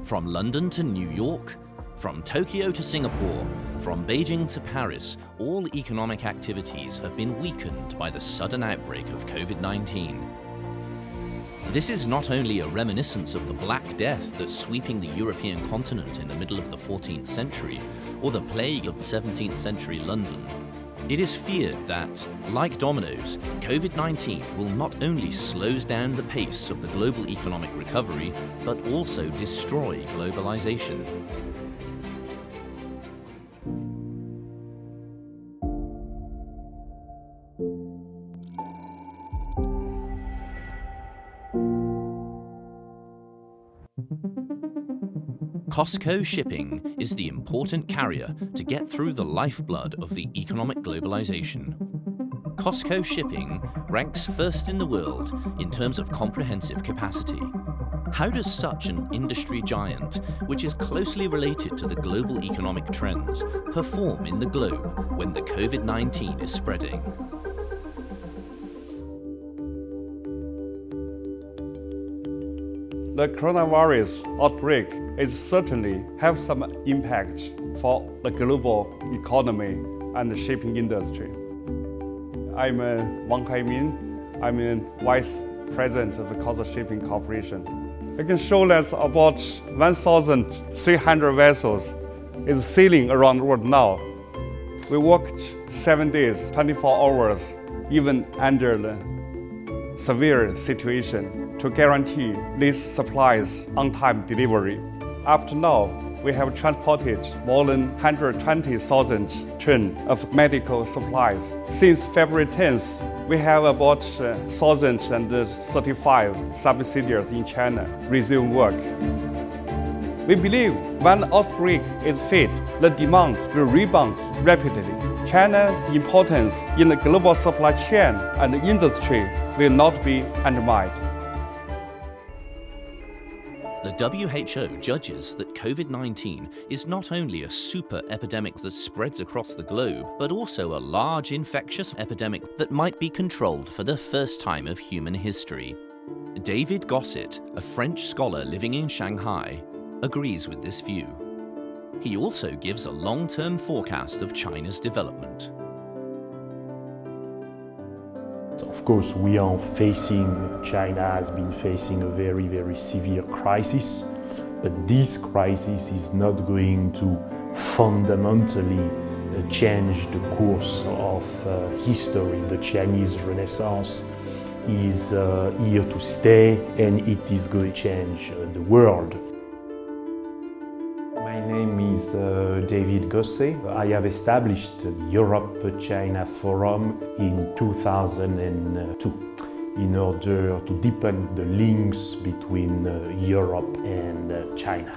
From London to New York, from Tokyo to Singapore, from Beijing to Paris, all economic activities have been weakened by the sudden outbreak of COVID-19. This is not only a reminiscence of the Black Death that's sweeping the European continent in the middle of the 14th century, or the plague of 17th century London. It is feared that, like dominoes, COVID-19 will not only slow down the pace of the global economic recovery, but also destroy globalization. COSCO Shipping is the important carrier to get through the lifeblood of the economic globalization. COSCO Shipping ranks first in the world in terms of comprehensive capacity. How does such an industry giant, which is closely related to the global economic trends, perform in the globe when the COVID-19 is spreading? The coronavirus outbreak is certainly have some impact for the global economy and the shipping industry. I'm Wang Haimin. I'm Vice President of the COSCO Shipping Corporation. I can show that about 1,300 vessels is sailing around the world now. We worked 7 days, 24 hours, even under the severe situation, to guarantee these supplies on-time delivery. Up to now, we have transported more than 120,000 tons of medical supplies. Since February 10th, we have about 1,035 subsidiaries in China resume work. We believe when the outbreak is faded, the demand will rebound rapidly. China's importance in the global supply chain and the industry will not be undermined. The WHO judges that COVID-19 is not only a super epidemic that spreads across the globe, but also a large infectious epidemic that might be controlled for the first time of human history. David Gosset, a French scholar living in Shanghai, agrees with this view. He also gives a long-term forecast of China's development. Of course, China has been facing a very, very severe crisis, but this crisis is not going to fundamentally change the course of history. The Chinese Renaissance is here to stay, and it is going to change the world. My name is David Gosset. I have established the Europe-China Forum in 2002 in order to deepen the links between Europe and China.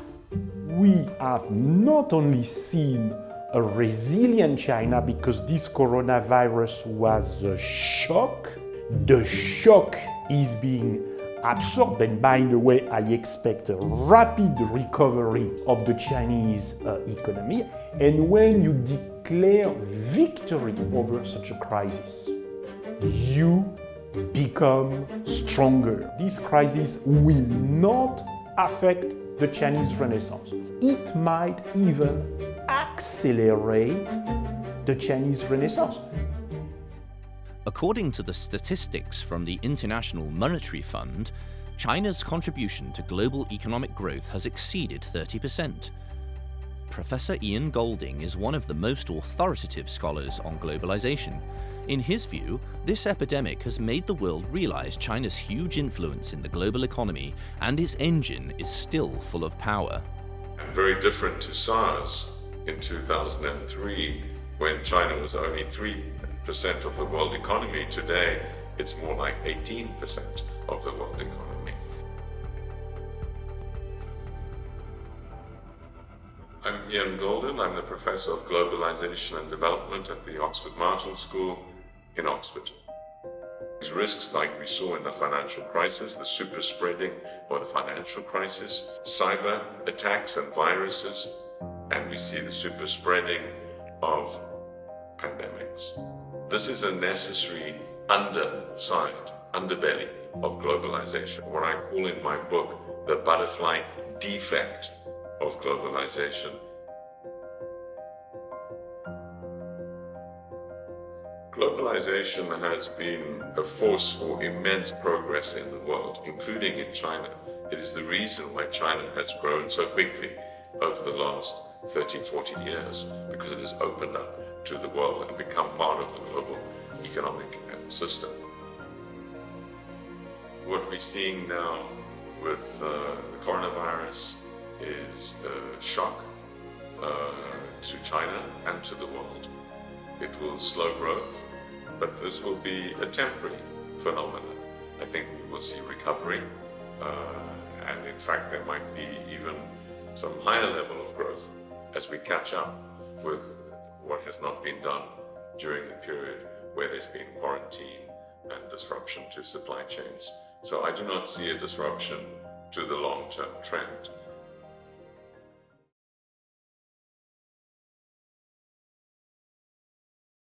We have not only seen a resilient China because this coronavirus was a shock. The shock is being absorbed, and by the way, I expect a rapid recovery of the Chinese economy. And when you declare victory over such a crisis, you become stronger. This crisis will not affect the Chinese Renaissance. It might even accelerate the Chinese Renaissance. According to the statistics from the International Monetary Fund, China's contribution to global economic growth has exceeded 30%. Professor Ian Goldin is one of the most authoritative scholars on globalization. In his view, this epidemic has made the world realize China's huge influence in the global economy, and its engine is still full of power. Very different to SARS in 2003, when China was only 3% of the world economy. Today, it's more like 18% of the world economy. I'm Ian Goldin. I'm the Professor of Globalization and Development at the Oxford Marshall School in Oxford. These risks, like we saw in the financial crisis, the super spreading or the financial crisis, cyber attacks and viruses, and we see the super spreading of pandemics. This is a necessary underbelly of globalization, what I call in my book the butterfly defect of globalization. Globalization has been a force for immense progress in the world, including in China. It is the reason why China has grown so quickly over the last 30, 40 years, because it has opened up to the world and become part of the global economic system. What we're seeing now with the coronavirus is a shock to China and to the world. It will slow growth, but this will be a temporary phenomenon. I think we will see recovery, and in fact there might be even some higher level of growth as we catch up with what has not been done during the period where there's been quarantine and disruption to supply chains. So I do not see a disruption to the long-term trend.